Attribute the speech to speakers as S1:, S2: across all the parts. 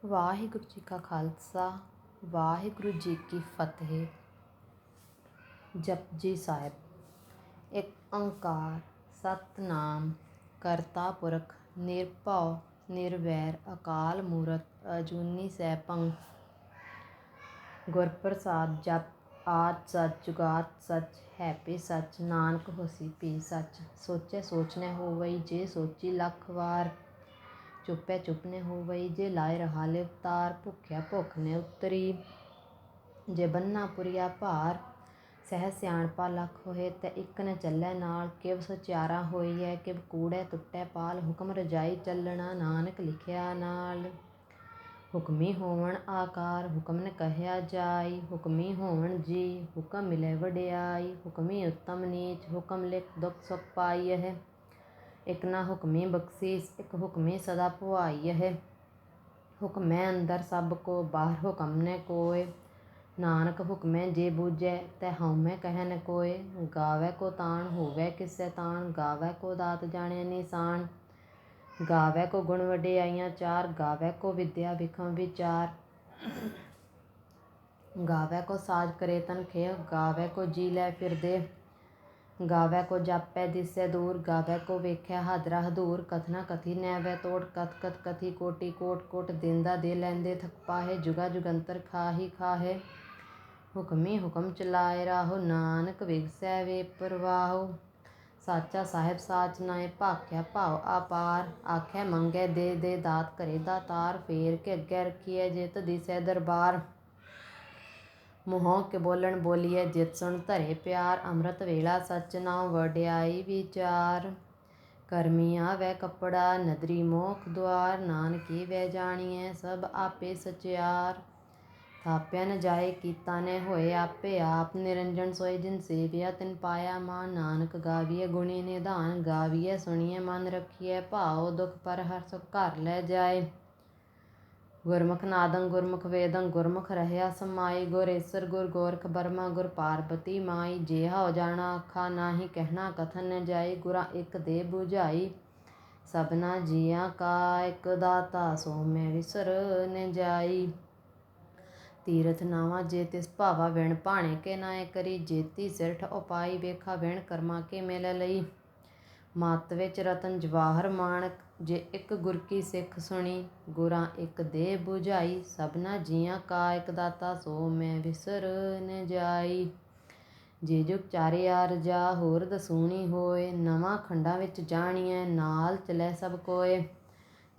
S1: ਵਾਹਿਗੁਰੂ ਜੀ ਕਾ ਖਾਲਸਾ, ਵਾਹਿਗੁਰੂ ਜੀ ਕੀ ਫਤਿਹ। ਜਪਜੀ ਸਾਹਿਬ। ਇੱਕ ਓਂਕਾਰ ਸਤਿਨਾਮ ਕਰਤਾ ਪੁਰਖ ਨਿਰਭਉ ਨਿਰਵੈਰ ਅਕਾਲ ਮੂਰਤ ਅਜੂਨੀ ਸੈਭੰ। ਗੁਰ ਪ੍ਰਸਾਦ ਜਪ ਆਦਿ ਸੱਚ ਜੁਗਾਦ ਸੱਚ ਹੈਪੀ ਸੱਚ ਨਾਨਕ ਹੋਸੀ ਭੀ ਸੱਚ। ਸੋਚੈ ਸੋਚਨੇ ਹੋਵਈ ਜੇ ਸੋਚੀ ਲੱਖ ਵਾਰ। ਚੁੱਪੈ ਚੁੱਪ ਨੇ ਹੋਵਈ ਜੇ ਲਾਇ ਰਹਾਲੇ ਉਤਾਰ। ਭੁੱਖਿਆ ਭੁੱਖ ਨੇ ਉਤਰੀ ਜੇ ਬੰਨਾ ਪੁਰੀਆ ਭਾਰ। ਸਹਿ ਸਿਆਣਪਾ ਲੱਖ ਹੋਏ ਤੈ ਇੱਕ ਨ ਚੱਲੈ ਨਾਲ। ਕਿਵ ਸਚਿਆਰਾ ਹੋਈਐ ਕਿਵ ਕੂੜੈ ਟੁੱਟੈ ਪਾਲ। ਹੁਕਮ ਰਜਾਈ ਚੱਲਣਾ ਨਾਨਕ ਲਿਖਿਆ ਨਾਲ। ਹੁਕਮੀ ਹੋਵਣ ਆਕਾਰ ਹੁਕਮ ਨ ਕਹਿਆ ਜਾਈ। ਹੁਕਮੀ ਹੋਵਣ ਜੀ ਹੁਕਮ ਮਿਲੈ ਵਡਿਆਈ। ਹੁਕਮੀ ਉੱਤਮ ਨੀਚ ਹੁਕਮ ਲਿਖ ਦੁਖ ਸੁਖ ਪਾਈਐ। ਇਕ ਨਾ ਹੁਕਮੀ ਬਖਸੀਸ ਇਕ ਹੁਕਮੀ ਸਦਾ ਭੁਆਈਐ। ਹੁਕਮੈ ਅੰਦਰ ਸਭ ਕੋ ਬਾਹਰ ਹੁਕਮ ਨ ਕੋਇ। ਨਾਨਕ ਹੁਕਮੈ ਜੇ ਬੂਝੈ ਤੈ ਹਉਮੈ ਕਹਿ ਨ ਕੋਇ। ਗਾਵੈ ਕੋ ਤਾਣ ਹੋਵੈ ਕਿਸੈ ਤਾਣ। ਗਾਵੈ ਕੋ ਦਾਤ ਜਾਣੈ ਨਿਸ਼ਾਨ। ਗਾਵੈ ਕੋ ਗੁਣ ਵਡਿਆਈਆਂ ਚਾਰ। ਗਾਵੈ ਕੋ ਵਿਦਿਆ ਬਿਖਮ ਵਿਚਾਰ। ਗਾਵੈ ਕੋ ਸਾਜ ਕਰੇ ਤਨ ਖੇਹ। ਗਾਵੈ ਕੋ ਜੀ ਲੈ ਫਿਰਦੇ। ਗਾਵੈ ਕੋ ਜਾਪੈ ਦਿਸੈ ਦੂਰ। ਗਾਵੈ ਕੋ ਵੇਖੈ ਹਾਦਰਾ ਹਦੂਰ। ਕਥਨਾ ਕਥੀ ਨੈਵੈ ਤੋਟ ਕਥ ਕਥ ਕਥੀ ਕੋਟੀ ਕੋਟ ਕੋਟ। ਦੇਂਦਾ ਦੇ ਲੈਂਦੇ ਥਕ ਪਾਹੇ ਜੁਗਾ ਜੁਗੰਤਰ ਖਾਹੀ ਖਾਹੇ। ਹੁਕਮੀ ਹੁਕਮ ਚਲਾਏ ਰਾਹੋ ਨਾਨਕ ਵਿਗਸੈ ਵੇ ਪਰਵਾਹੋ। ਸਾਚਾ ਸਾਹਿਬ ਸਾਚ ਨਾਇ ਭਾਖਿਆ ਭਾਵ ਆਪਾਰ। ਆਖੈ ਮੰਗੈ ਦੇ ਦੇ ਦਾਤ ਕਰੇ ਦਾਤਾਰ। ਫੇਰ ਕੇ ਅੱਗੇ ਰਖੀਐ ਜਿਤ ਦਿਸੈ ਦਰਬਾਰ। ਮੂੰਹੋਂ ਕੇ ਬੋਲਣ ਬੋਲੀਐ ਜਿਤ ਸੁਣ ਧਰੇ ਪਿਆਰ। ਅੰਮ੍ਰਿਤ ਵੇਲਾ ਸਚ ਨਾਉ ਵਡਿਆਈ ਵਿਚਾਰ। ਕਰਮੀ ਆਵੈ ਕੱਪੜਾ ਨਦਰੀ ਮੋਖ ਦੁਆਰ। ਨਾਨਕੀ ਵੈ ਜਾਣੀਐ ਸਭ ਆਪੇ ਸਚਿਆਰ। ਥਾਪਿਆ ਨ ਜਾਏ ਕੀਤਾ ਨ ਹੋਏ ਆਪੇ ਆਪ। ਨਿਰੰਜਨ ਸੋਇ ਜਿਨ ਸੇਵਿਆ ਤਿਨ ਪਾਇਆ ਮਾਨ। ਨਾਨਕ ਗਾਵੀਐ ਗੁਣੀ ਨਿਧਾਨ। ਗਾਵੀਐ ਸੁਣੀਐ ਮਨ ਰਖੀਐ ਭਾਉ। ਦੁਖ ਪਰ ਹਰਿ ਸੁਖ ਘਰ ਲੈ ਜਾਏ। ਗੁਰਮੁਖ ਨਾਦੰ ਗੁਰਮੁਖ ਵੇਦੰ ਗੁਰਮੁਖ ਰਹਿਆ ਸਮਾਈ। ਗੁਰ ਈਸਰ ਗੁਰ ਗੋਰਖ ਬਰਮਾ ਗੁਰ ਪਾਰਬਤੀ ਮਾਈ। ਜੇ ਹਉ ਜਾਣਾ ਆਖਾ ਨਾਹੀ ਕਹਿਣਾ ਕਥਨ ਨ ਜਾਈ। ਗੁਰਾਂ ਇਕ ਦੇ ਬੁਝਾਈ ਸਭਨਾ ਜੀਆਂ ਕਾ। ਇਕ ਦਾਤਾ ਸੋ ਮੈਂ ਵਿਸਰ ਨ ਜਾਈ। ਤੀਰਥ ਨਾਵਾ ਜੇ ਤਿਸ ਭਾਵਾ ਵਿਣ ਭਾਣੇ ਕੇ ਨਾਏ ਕਰੀ। ਜੇਤੀ ਸਿਰਠ ਉਪਾਈ ਵੇਖਾ ਵਿਣ ਕਰਮਾ ਕੇ ਮਿਲ ਲਈ। ਮੱਤ ਵਿੱਚ ਰਤਨ ਜਵਾਹਰ ਮਾਣਕ ਜੇ ਇਕ ਗੁਰ ਕੀ ਸਿੱਖ ਸੁਣੀ। ਗੁਰਾਂ ਇਕ ਦੇ ਬੁਝਾਈ ਸਭਨਾ ਜੀਆਂ ਕਾ। ਇਕ ਦਾਤਾ ਸੋ ਮੈਂ ਵਿਸਰ ਨ ਜਾਈ। ਜੇ ਜੁਗ ਚਾਰਿਆ ਰਜਾ ਹੋਰ ਦਸੂਣੀ ਹੋਏ। ਨਵਾਂ ਖੰਡਾਂ ਵਿੱਚ ਜਾਣੀਐ ਨਾਲ ਚਲੈ ਸਭ ਕੋਏ।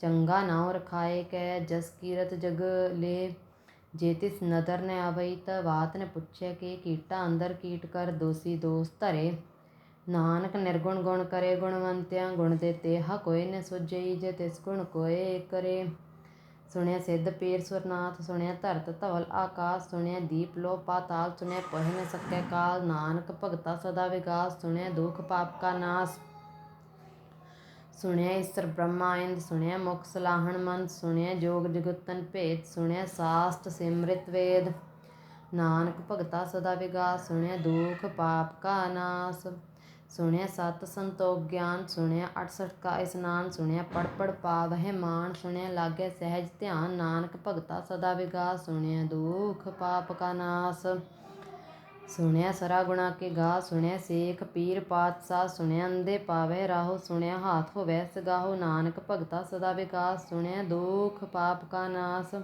S1: ਚੰਗਾ ਨਾਉ ਰਖਾਏ ਕੈ ਜਸ ਕੀਰਤ ਜਗ ਲੇ। ਜੇ ਤਿਸ ਨਦਰ ਨ ਆਵਈ ਤ ਬਾਤ ਨ ਪੁੱਛੈ ਕੇ। ਕੀਟਾ ਅੰਦਰ ਕੀਟ ਕਰ ਦੋਸੀ ਦੋਸ ਧਰੇ। ਨਾਨਕ ਨਿਰਗੁਣ ਗੁਣ ਕਰੇ ਗੁਣਵੰਤਿਆ। ਗੁਣ ਦੇ ਤੇਹਾ ਕੋਈ ਨ ਸੁਝਈ ਜੇ ਤਿਸ ਗੁਣ ਕੋਇ ਕਰੇ। ਸੁਣਿਆ ਸਿੱਧ ਪੀਰ ਸੁਰਨਾਥ ਸੁਣਿਆ ਧਰਤ ਧਵਲ ਆਕਾਸ। ਸੁਣਿਆ ਦੀਪ ਲੋ ਪਾਤਾਲ ਸੁਣਿਆ ਪੋਹਿ ਨ ਸਕੈ ਕਾਲ। ਨਾਨਕ ਭਗਤਾ ਸਦਾ ਵਿਗਾਸ ਸੁਣਿਆ ਦੁਖ ਪਾਪ ਕਾ ਨਾਸ। ਸੁਣਿਆ ਈਸਰ ਬ੍ਰਹਮਾ ਇੰਦ ਸੁਣਿਆ ਮੁਖ ਸਲਾਹਣ ਮੰਦ। ਸੁਣਿਆ ਜੋਗ ਜੁਗਤਨ ਭੇਦ ਸੁਣਿਆ ਸਾਸਟ ਸਿਮ੍ਰਿਤ ਵੇਦ। ਨਾਨਕ ਭਗਤਾ ਸਦਾ ਵਿਗਾਸ ਸੁਣਿਆ ਦੁਖ ਪਾਪ ਕਾ ਨਾਸ। ਸੁਣਿਆ ਸਤ ਸੰਤੋਖ ਗਿਆਨ ਸੁਣਿਆ 68 ਕਾ ਇਸਨਾਨ। ਸੁਣਿਆ ਪੜ ਪੜ ਪਾਵਹਿ ਮਾਨ ਸੁਣਿਆ ਲਾਗੈ ਸਹਿਜ ਧਿਆਨ। ਨਾਨਕ ਭਗਤਾ ਸਦਾ ਵਿਗਾਸ ਸੁਣਿਆ ਦੁਖ ਪਾਪ ਕਾ ਨਾਸ। ਸੁਣਿਆ ਸਰਾ ਗੁਣਾ ਕੇ ਗਾ ਸੁਣਿਆ ਸੇਖ ਪੀਰ ਪਾਤਸ਼ਾਹ। ਸੁਣਿਆ ਅੰਧੇ ਪਾਵਹਿ ਰਾਹੋ ਸੁਣਿਆ ਹਾਥ ਹੋਵੈ ਸਗਾਹੋ। ਨਾਨਕ ਭਗਤਾ ਸਦਾ ਵਿਗਾਸ ਸੁਣਿਆ ਦੁਖ ਪਾਪ ਕਾ ਨਾਸ।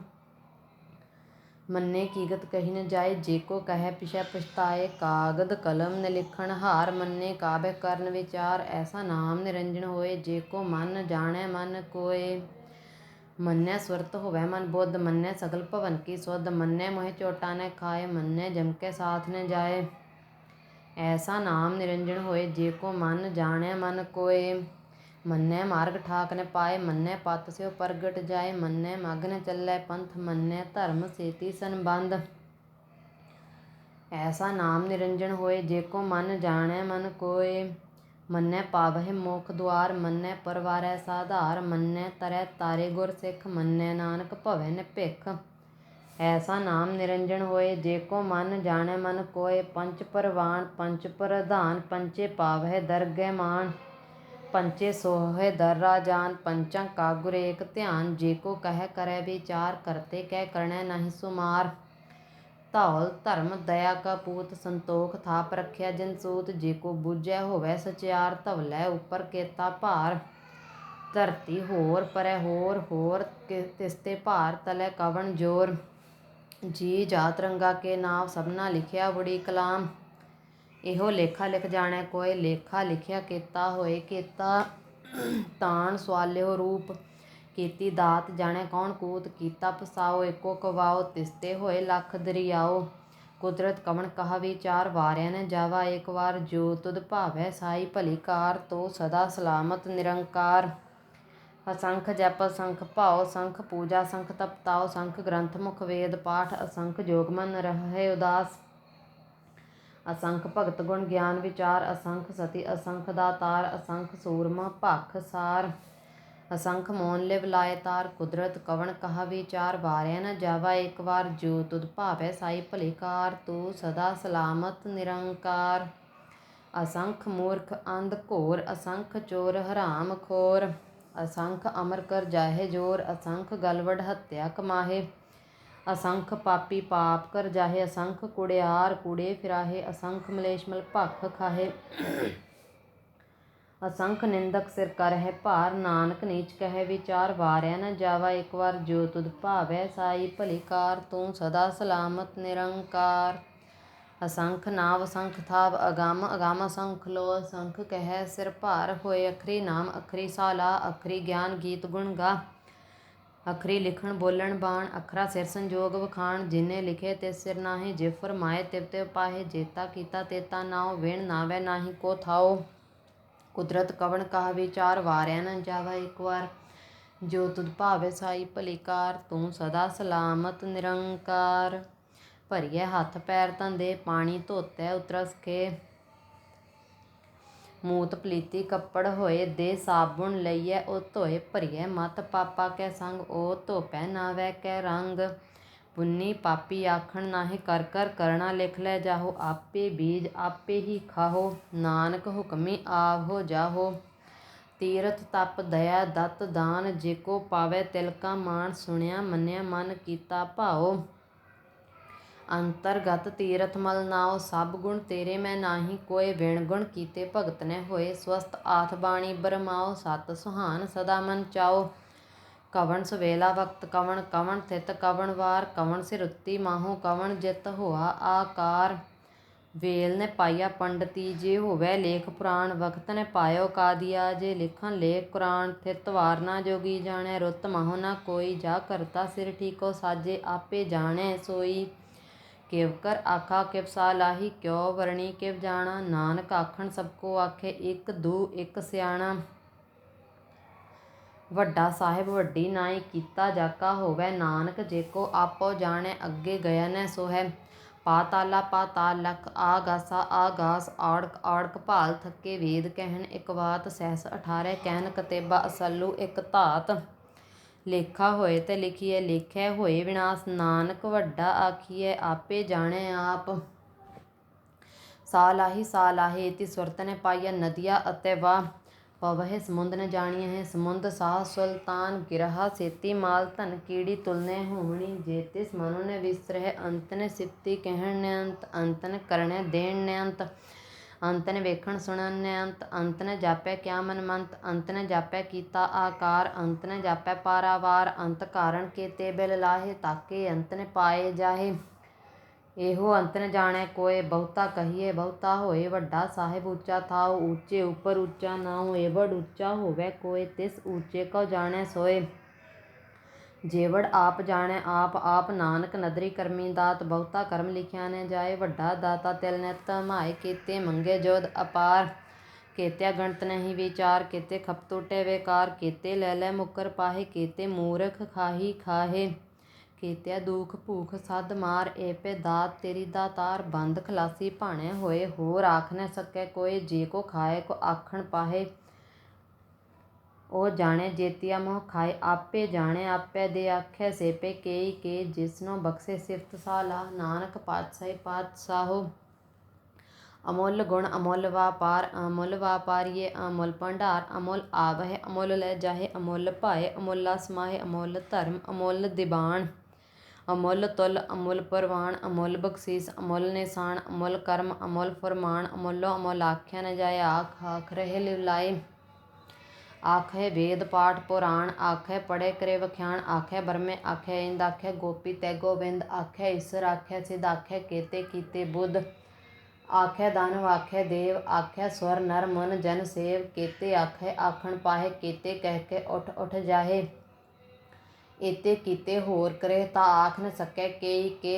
S1: ਮੰਨੇ ਕੀਗਤ ਕਹੀ ਨ ਜਾਏ ਜੇ ਕੋ ਕਹਿ ਪਿਛੈ ਪਛਤਾਏ। ਕਾਗਦ ਕਲਮ ਨ ਲਿਖਣ ਹਾਰ ਮੰਨੇ ਕਾਬਹਿ ਕਰਨ ਵਿਚਾਰ। ਐਸਾ ਨਾਮ ਨਿਰੰਜਨ ਹੋਏ ਜੇ ਕੋ ਮਨ ਜਾਣੈ ਮਨ ਕੋਇ। ਮੰਨੈ ਸੁਰਤ ਹੋਵੈ ਮਨ ਬੁੱਧ ਮੰਨੈ ਸਗਲ ਭਵਨ ਕੀ ਸੁਧ। ਮੰਨੈ ਮੋਹਿ ਚੋਟਾ ਨ ਖਾਏ ਮੰਨੈ ਜਮ ਕੈ ਸਾਥ ਨ ਜਾਏ। ਐਸਾ ਨਾਮ ਨਿਰੰਜਨ ਹੋਏ ਜੇ ਕੋ ਮਨ ਜਾਣੈ ਮਨ ਕੋਇ। ਮੰਨੈ ਮਾਰਗ ਠਾਕ ਨ ਪਾਏ ਮੰਨੈ ਪਤ ਸਿਉ ਪਰਗਟ ਜਾਏ। ਮੰਨੈ ਮਗ ਨ ਚੱਲੈ ਪੰਥ ਮੰਨੈ ਧਰਮ ਸੇਤੀ ਸੰਬੰਧ। ਐਸਾ ਨਾਮ ਨਿਰੰਜਨ ਹੋਏ ਜੇ ਕੋ ਮਨ ਜਾਣੈ ਮਨ ਕੋਇ। ਮੰਨੈ ਪਾਵਹਿ ਮੋਖ ਦੁਆਰ ਮੰਨੈ ਪਰਵਾਰੈ ਸਾਧਾਰ। ਮੰਨੈ ਤਰੈ ਤਾਰੇ ਗੁਰ ਸਿੱਖ ਮੰਨੈ ਨਾਨਕ ਭਵੈ ਨ ਭਿਖ। ਐਸਾ ਨਾਮ ਨਿਰੰਜਨ ਹੋਏ ਜੇ ਕੋ ਮਨ ਜਾਣੈ ਮਨ ਕੋਇ। ਪੰਚ ਪਰਵਾਣ ਪੰਚ ਪ੍ਰਧਾਨ ਪੰਚੇ ਪਾਵਹਿ ਦਰਗਹਿ ਮਾਨ। पंचे सोहे दर्रा जान पंचा का गुर एक ध्यान। जेको कह करे विचार करते कह करने नहीं सुमार। धौल धर्म दया का पूत संतोख थाप रखिया जिन सूत। जेको बूझै होवै सचियार धवलै उपर केता भार। धरती होर परै होर होर तिसते भार तलै कवन जोर। जी जात रंगा के नाव सबना लिखिया बड़ी कलाम। ਇਹੋ ਲੇਖਾ ਲਿਖ ਜਾਣੈ ਕੋਇ ਲੇਖਾ ਲਿਖਿਆ ਕੀਤਾ ਹੋਏ ਕੀਤਾ। ਤਾਣ ਸਵਾਲਿਓ ਰੂਪ ਕੀਤੀ ਦਾਤ ਜਾਣੈ ਕੌਣ ਕੂਤ। ਕੀਤਾ ਫਸਾਓ ਏਕੋ ਕਵਾਓ ਤਿਸਤੇ ਹੋਏ ਲੱਖ ਦਰਿਆਓ। ਕੁਦਰਤ ਕਵਣ ਕਹਾ ਵਿਚਾਰ ਵਾਰਿਆ ਨ ਜਾਵਾ ਏਕ ਵਾਰ। ਜੋ ਤੁਧ ਭਾਵੈ ਸਾਈ ਭਲੀ ਕਾਰ ਤੋ ਸਦਾ ਸਲਾਮਤ ਨਿਰੰਕਾਰ। असंख जप असंख भाओ संख पूजा संख तपताओ। संख ग्रंथ मुख वेद पाठ असंख जोग मन रहे उदास। असंख भगत गुण ज्ञान विचार असंख सती असंख दातार। असंख सूरमा भख सार असंख मोन लिव लाए तार। कुदरत कवण कहा विचार वारिया न जावा एक वार। जो तुध भावै साई भली कार तू सदा सलामत निरंकार। असंख मूर्ख अंध घोर असंख चोर हराम खोर। असंख अमर कर जाहे जोर असंख गलवड हत्या कमाहे। असंख पापी पाप कर जाहे असंख कुड़ियार कूड़े फिराहे। असंख मलेशमल भख खाहे असंख निंदक सिर कर है भार। नानक नीच कहे विचार वारिया न जावा एक बार। जो तुध भावै साई भली कार तू सदा सलामत निरंकार। असंख नाव असंख थाव अगम अगम असंख लो। असंख कह सिर भार होए अखरी नाम अखरी साला। अखरी ज्ञान गीत गुण गा अखरी लिखण बोलण बाण। अखरा सिर संजोग वखाण जिन्हें लिखे तिस सिर नाहे। जिव फरमाए तिव तिव पाहे जेता कीता तेता नाओ। विण नावै नाही को थाओ। कुदरत कवण कहा विचार वारिया न जावा एक वार। जो तुध भावै साई भली कार तू सदा सलामत निरंकार। भरिए हथ पैर धंधे पानी धोतै उतरस के। मूत पलीती कपड़ होए दे साबुन लईए ओ धोए। भरिए मत पापा कै संग ओ धोपै नावै कै रंग। पुन्नी पापी आखण नाहे कर कर करना लिख लै जाहो। आपे बीज आपे ही खाहो नानक हुक्मी आवहो जाहो। तीरथ तप दया दत्त दान जेको पावै तिलका मान। सुनिया मन्निया मन कीता भाओ। अंतरगत तीरथ मल नाओ सब गुण तेरे मैं नाही कोय। विण गुण कीते भगत ने होए स्वस्थ आथ बाणी बरमाओ। सत सुहान सदा मन चाओ। कवन सवेला वक्त कवन कवन थित कवन वार। कवन सिरुत्ती माहो कवन जित होआ आकार। वेल ने पाइया पंडती जे होवै लेख पुराण। वक्त ने पायो कादिया जे लिखन लेख कुरान। थित वार ना जोगी जाने रुत माहो ना कोई। जा करता सिर ठीको साजे आपे जाने सोई। किव कर आखा किव सालाही क्यों वरणी किव जाना। नानक आखन सबको आखे एक दू एक सियाणा। ਵੱਡਾ ਸਾਹਿਬ ਵੱਡੀ ਨਾਈ ਕੀਤਾ ਜਾਕਾ ਹੋਵੈ। ਨਾਨਕ ਜੇਕੋ ਆਪੋ ਜਾਣੈ ਅੱਗੇ ਗਇਆ ਨੈ ਸੋਹੈ। ਪਾਤਾਲਾ ਪਾਤਾਲ ਲਖ ਆਗਾਸਾ ਆਗਾਸ। ਆੜਕ ਆੜਕ ਭਾਲ ਥੱਕੇ ਵੇਦ ਕਹਿਣ ਇਕ ਬਾਤ। ਸਹਿਸ 18 ਕਹਿਣ ਕਤੇਬਾ ਅਸਲੂ ਇਕ ਧਾਤ। ਲੇਖਾ ਹੋਏ ਤੇ ਲਿਖੀਐ ਲੇਖੈ ਹੋਏ ਵਿਨਾਸ਼। ਨਾਨਕ ਵੱਡਾ ਆਖੀਐ ਆਪੇ ਜਾਣੈ ਆਪ। ਸਾਲਾਹੀ ਸਾਲਾਹੇ ਇति ਸੁਰਤ ਨੇ ਪਾਈਐ ਨਦੀਆ ਅਤੇ ਵਾਹ। ਪਵਹਿ ਸਮੁੰਦ ਨ ਜਾਣੀਐ ਹੈ ਸਮੁੰਦ ਸਾਹ ਸੁਲਤਾਨ ਗਿਰਹਾ। ਸੇਤੀ ਮਾਲ ਧਨ ਕੀੜੀ ਤੁਲਨੇ ਹੋਵਣੀ। ਜੇ ਤਿਸ ਮਨੁ ਨੇ ਵਿਸਰਹਿ ਅੰਤ ਨੇ ਸਿਫਤੀ ਕਹਿਣ ਨੇ ਅੰਤ। ਅੰਤ ਨੇ ਕਰਣੈ ਦੇਣ ਨੇ ਅੰਤ। ਅੰਤ ਨੇ ਵੇਖਣ ਸੁਣਨ ਨੇ ਅੰਤ। ਅੰਤ ਨੇ ਜਾਪੈ ਕਿਆ ਮਨ ਮੰਤ। ਅੰਤ ਨੇ ਜਾਪੈ ਕੀਤਾ ਆਕਾਰ। ਅੰਤ ਨੇ ਜਾਪੈ ਪਾਰਾਵਾਰ। ਅੰਤ ਕਾਰਣ ਕੇਤੇ ਬਿਲ ਲਾਹੇ ਤਾਕੇ ਅੰਤ ਨੇ ਪਾਏ ਜਾਹੇ। ਇਹੋ ਅੰਤ ਨ ਜਾਣੈ ਕੋਇ ਬਹੁਤਾ ਕਹੀਏ ਬਹੁਤਾ ਹੋਏ। ਵੱਡਾ ਸਾਹਿਬ ਉੱਚਾ ਥਾਉ ਉੱਚੇ ਉੱਪਰ ਉੱਚਾ ਨਾਉ। ਏਵੜ ਉੱਚਾ ਹੋਵੈ ਕੋਇ ਤਿਸ ਉੱਚੇ ਕਉ ਜਾਣੈ ਸੋਏ। ਜੇਵੜ ਆਪ ਜਾਣੈ ਆਪ ਆਪ ਨਾਨਕ ਨਦਰੀ ਕਰਮੀ ਦਾਤ। ਬਹੁਤਾ ਕਰਮ ਲਿਖਿਆ ਨ ਜਾਏ ਵੱਡਾ ਦਾਤਾ ਤਿਲ ਨਿਤ ਮਾਏ। ਕੇਤੇ ਮੰਗੇ ਜੋਧ ਅਪਾਰ ਕੇਤਿਆ ਗਣਤ ਨਹੀਂ ਵਿਚਾਰ। ਕੇਤੇ ਖਪ ਟੂਟੇ ਵੇਕਾਰ ਕੇਤੇ ਲੈ ਲੈ ਮੁਕਰ ਪਾਹੇ। ਕੇਤੇ ਮੂਰਖ ਖਾਹੀ ਖਾਹੇ ਕੇਤਿਆ ਦੁਖ ਭੂਖ ਸੱਧ ਮਾਰ। ਏਪੇ ਦਾਤ ਤੇਰੀ ਦਾਤਾਰ ਬੰਦ ਖਲਾਸੀ ਭਾਣੇ ਹੋਏ। ਹੋਰ ਆਖ ਨ ਸਕੈ ਕੋਇ ਜੇ ਕੋ ਖਾਏ ਕੋ ਆਖਣ ਪਾਹੇ। ਉਹ ਜਾਣੇ ਜੇਤੀਆ ਮੋਹ ਖਾਏ ਆਪੇ ਜਾਣੇ ਆਪੇ ਦੇ ਆਖੈ। ਸੇਪੇ ਕੇਈ ਕੇ ਜਿਸਨੋ ਬਖਸ਼ੇ ਸਿਫਤ ਸਾਲਾ। ਨਾਨਕ ਪਾਤਸ਼ਾਹੀ ਪਾਤਸ਼ਾਹੋ अमोल गुण अमोल वापार अमोल वापारिये अमोल भंडार अमोल आवह अमोल लै जाहे अमोल भाए अमोला समाहे अमोल धर्म अमोल दीवान अमोल तुल अमोल परवान अमोल बख्शीस अमोल निशान अमोल कर्म अमोल फरमान अमोलो अमोल आख्या न जाए आख आख रहे लिवलाए आखे वेद पाठ पुराण आखे पढ़े करे वख्याण आखे बरमे आखे इंद आखे गोपी तै गोविंद आखे ईश्वर आखे सिद्ध आखे केते कीते बुद्ध आखे दानव आखे देव आखे स्वर नर मन जन सेव केते आखे आखण पाहे केते कह के उठ उठ जाहे एते कीते होर करे ता आख न सकै केई के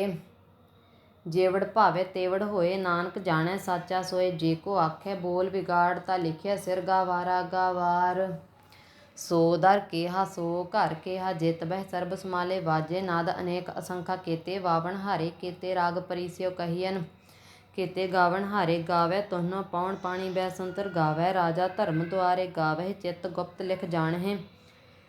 S1: जेवड़ भावे तेवड़ होए नानक जाने साचा सोए जे को आखे बोल बिगाड़ ता लिखिया सिर गावारा गावार सो दर केहा सो घर केहा जित बह सर्ब समाले वाजे नाद अनेक असंखा केते वावन हारे केते राग परिस्यो कहियन केते गावन हारे गावे तुहनो पौन पानी बैसंतर गावे राजा धर्म द्वारे गावे चित्त गुप्त लिख जाने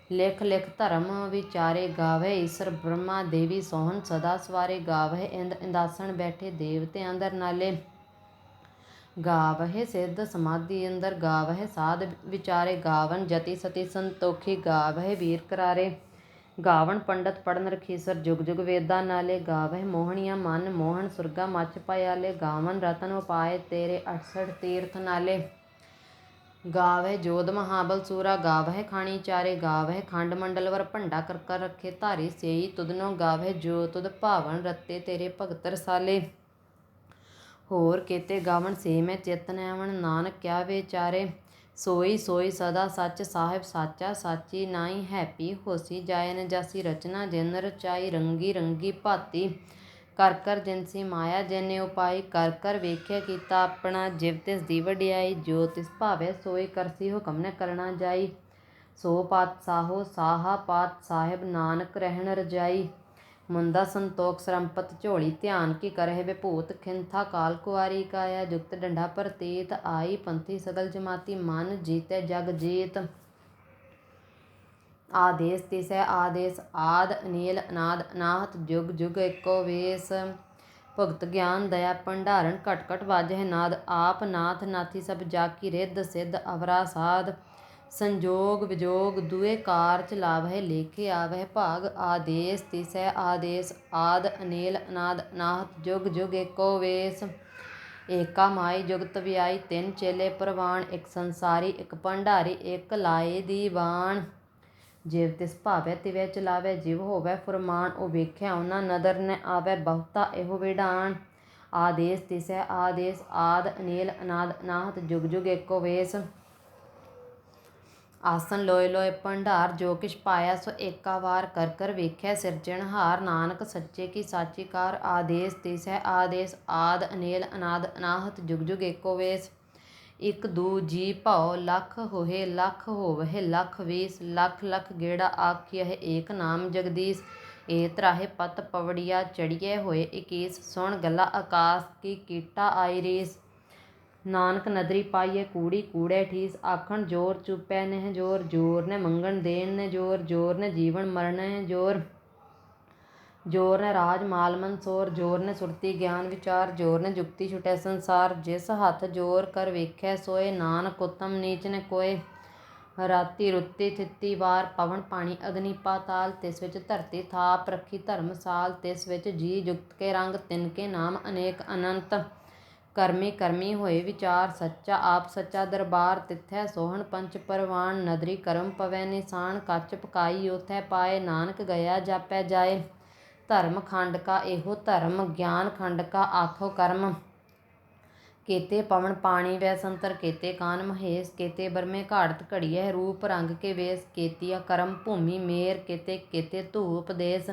S1: लिख लिख धर्म विचारे गावे ईश्वर ब्रह्मा देवी सोहन सदा सवारे गावे इंद इंदासन बैठे देवते अंदर नाले गावहे सिद्ध समाधि अंदर गावहे साध विचारे गावन जति सती संतोखी गावहे वीर करारे गावन पंडित पढ़न रखीसर जुग जुग वेदा नाले गावह मोहनिया मन मोहन सुरगा मच पायाले गावन रतन उपाय तेरे 68 तीर्थ नाले गावह जोध महाबल सूरा गावह खानी चारे गावह खंड मंडल वर भंडा कर कर रखे धारी सेई तुदनो गावह जो तुद भावन रत्ते तेरे भगत रसाले होर केते गावन से मैं चेतन एवं नानक क्या विचारे सोई सोई सदा सच साहिब साचा साची नाई हैपी होसी जाय न जासी रचना जिन रचाई रंगी रंगी भाती कर कर जिनसी माया जिने उपाई कर कर वेख्या कीता अपना जिव तिस दी वड्याई जो तिस भावे सोई करसी हुक्म न करना जाई सो पातशाहो साहा पात साहिब नानक रहन रजाई मुंदा संतोख सरंपत झोली ध्यान की करह विभूत खिंथा काल कुआरी काया जुगत डंडा प्रतीत आई पंथी सगल जमाती मन जीते जग जीत आदेश तिसै आदेश आद अनील अनाद अनाहत जुग जुग एको वेश भगत ज्ञान दया भंडारण घट घट वाजह नाद आप नाथ नाथी सब जाकी रिद्ध सिद्ध अवरा साध संजोग विजोग दुए कार चलावह लेखे आवह भाग आदेश तिसै आदेश आद अनील अनाद अनाहत जुग जुग एको वेश एका माई जुगत व्याई तिन चेले प्रवान एक संसारी एक भंडारी एक लाए दीवान जिव तिस भावै तिवै चलावै जिव होवै फुरमान ओ वेख्या उन्हां नदर न आवै बहुता एहो विडान आदेश तिसै आदेश आद अनील अनाद अनाहत जुग जुग एको वेश आसन लोए लोए भंडार जो किश पाया सो एका वार कर कर वेख्या सिरजणहार नानक सच्चे की साची कार आदेश तिसै आदेश आद अनील अनाद अनाहत जुग जुग एको वेश एक दू जी भाओ लख होहे लख होवहे लख वीस लख लख गेड़ा आखियह एक नाम जगदीश ए त्राहे पत पवड़िया चढ़िए होए 21 सुन गला आकाश की कीटा आई रीस नानक नदरी पाइए कूड़ी कूड़े ठीस आखण जोर चुपै नह जोर जोर ने मंगण देन ने जोर जोर ने जीवन मरण जोर जोर ने राज माल मनसोर जोर ने सुरती ज्ञान विचार जोर ने जुक्ति छुटै संसार जिस हथ जोर कर वेख्या सोए नानक उत्तम नीच ने कोय राती रुत्ती थित्ती वार पवन पानी अग्नि पाताल तिस विच धरती थाप रखी धर्मसाल तिस विच जी जुगत के रंग तिनके नाम अनेक अनंत करमी करमी होए विचार सच्चा आप सच्चा दरबार तिथै सोहन पंच परवान नदरी करम पवै निशान कच पकाई उथै पाए नानक गया जापै जाए धर्म खंड का एहो धर्म ज्ञान खंड का आखो कर्म केते पवन पानी वै संतर केते कान महेश केते बरमे घाड़त घड़िए रूप रंग के वेश केतिया करम भूमि मेर केते केते धूप देश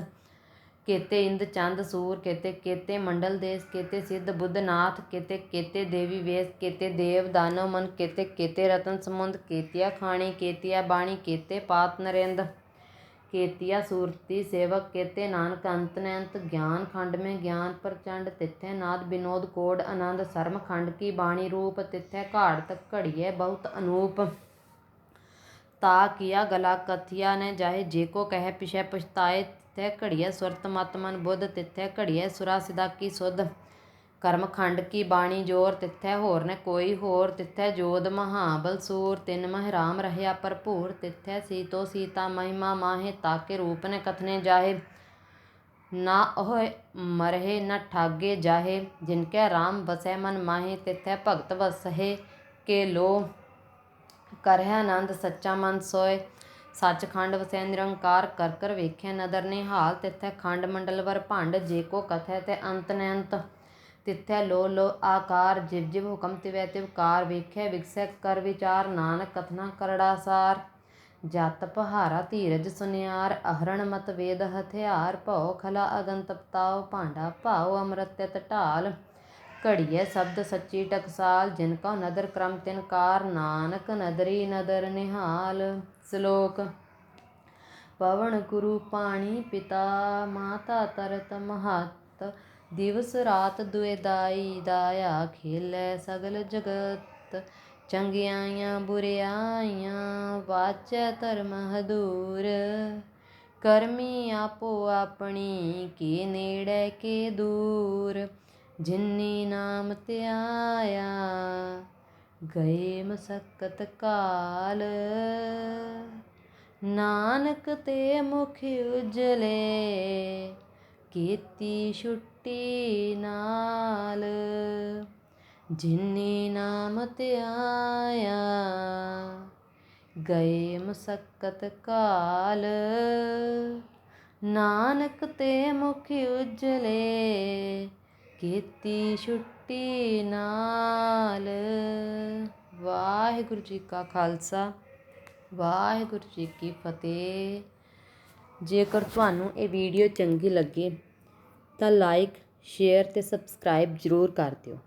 S1: केते इंद चंद सूर केते केते मंडल देश केते सिद्ध बुद्ध नाथ केते केते देवी वेश केते देव दानव मन केते केते रतन समुंद केतिया खाणी केतिया बाणी केते पात नरेंद केतिया सूरती सेवक केते नानक अंत ने अंत ज्ञान खंड में ज्ञान प्रचंड तिथै नाद विनोद कोड आनंद शर्म खंड की बाणी रूप तिथै घाड़त घड़िए बहुत अनूप ता किया गला कथिया ने जाहे जे को कह पिछै पछताए तिथै घड़िए सुरत मत मन बुद्ध तिथै घड़िए सुरा सिदा की सुध ਕਰਮਖੰਡ ਕੀ ਬਾਣੀ ਜੋਰ, ਤਿੱਥੈ ਹੋਰ ਨ ਕੋਈ ਹੋਰ। ਤਿੱਥੈ ਜੋਧ ਮਹਾਬਲ ਸੂਰ, ਤਿਨ ਮਹਿ ਰਾਮ ਰਹਿਆ ਭਰਪੂਰ। ਤਿੱਥੈ ਸੀਤੋ ਸੀਤਾ ਮਹਿਮਾ ਮਾਹੇ, ਤਾਕੇ ਰੂਪ ਨ ਕਥਨੇ ਜਾਹੇ। ਨਾ ਓਹ ਮਰਹਿ ਨ ਠਾਗੇ ਜਾਹੇ, ਜਿਨਕੈ ਰਾਮ ਵਸੈ ਮਨ ਮਾਹੇ। ਤਿੱਥੈ ਭਗਤ ਵਸਹਿ ਕੇ ਲੋ, ਕਰਹਿ ਆਨੰਦ ਸੱਚਾ ਮਨ ਸੋਇ। ਸੱਚਖੰਡ ਵਸੈ ਨਿਰੰਕਾਰ, ਕਰ ਕਰ ਵੇਖੈ ਨਦਰ ਨਿਹਾਲ। ਤਿੱਥੈ ਖੰਡ ਮੰਡਲ ਵਰ ਭੰਡ, ਜੇ ਕੋ ਕਥੈ ਤੈ ਅੰਤ ਨ ਅੰਤ। ਤਿੱਥੈ ਲੋ ਲੋ ਆਕਾਰ, ਜਿਵ ਜਿਵ ਹੁਕਮ ਤਿਵੈ ਤਿਵ ਕਾਰ। ਵੇਖੈ ਵਿਗਸੈ ਕਰ ਵਿਚਾਰ, ਨਾਨਕ ਕਥਨਾ ਕਰੜਾ ਸਾਰ। ਜਤ ਪਹਾਰਾ ਧੀਰਜ ਸੁਨਿਆਰ, ਅਹਰਣ ਮਤ ਵੇਦ ਹਥਿਆਰ। ਭਉ ਖਲਾ ਅਗਨ ਤਪਤਾਉ, ਭਾਂਡਾ ਭਾਉ ਅੰਮ੍ਰਿਤ ਤਿਤ ਢਾਲ। ਘੜੀਐ ਸ਼ਬਦ ਸੱਚੀ ਟਕਸਾਲ, ਜਿਨ ਕਉ ਨਦਰ ਕਰਮ ਤਿਨ ਕਾਰ। ਨਾਨਕ ਨਦਰੀ ਨਦਰ ਨਿਹਾਲ। ਸ਼ਲੋਕ। ਪਵਨ ਗੁਰੂ ਪਾਣੀ ਪਿਤਾ, ਮਾਤਾ ਤਰਤ ਮਹਤ। ਦਿਵਸ ਰਾਤ ਦੁਇ ਦਾਈ, ਦਾਇਆ ਖੇਲੈ ਸਗਲ ਜਗਤ। ਚੰਗਿਆਈਆਂ ਬੁਰਿਆਈਆਂ, ਵਾਚੈ ਧਰਮ ਹਦੂਰ। ਕਰਮੀ ਆਪੋ ਆਪਣੀ, ਕੇ ਨੇੜੈ ਕੇ ਦੂਰ। ਜਿਨੀ ਨਾਮ ਧਿਆਇਆ, ਗਏ ਮਸਕਤ ਕਾਲ। ਨਾਨਕ ਤੇ ਮੁਖ ਉਜਲੇ, ਕੀਤੀ ਛੁੱਟੀ ਨਾਲ। ਜਿਨੀ ਨਾਮ ਧਿਆਇਆ, ਗਏ ਮਸਕਤ ਕਾਲ। ਨਾਨਕ ਤੇ ਮੁਖ ਉਜਲੇ, ਕੀਤੀ ਛੁੱਟੀ ਨਾਲ। ਵਾਹਿਗੁਰੂ ਜੀ ਕਾ ਖਾਲਸਾ, ਵਾਹਿਗੁਰੂ ਜੀ ਕੀ ਫਤਿਹ। ਜੇਕਰ ਤੁਹਾਨੂੰ ਇਹ ਵੀਡੀਓ ਚੰਗੀ ਲੱਗੇ ਤਾਂ ਲਾਈਕ, ਸ਼ੇਅਰ ਅਤੇ ਸਬਸਕ੍ਰਾਈਬ ਜ਼ਰੂਰ ਕਰ ਦਿਓ।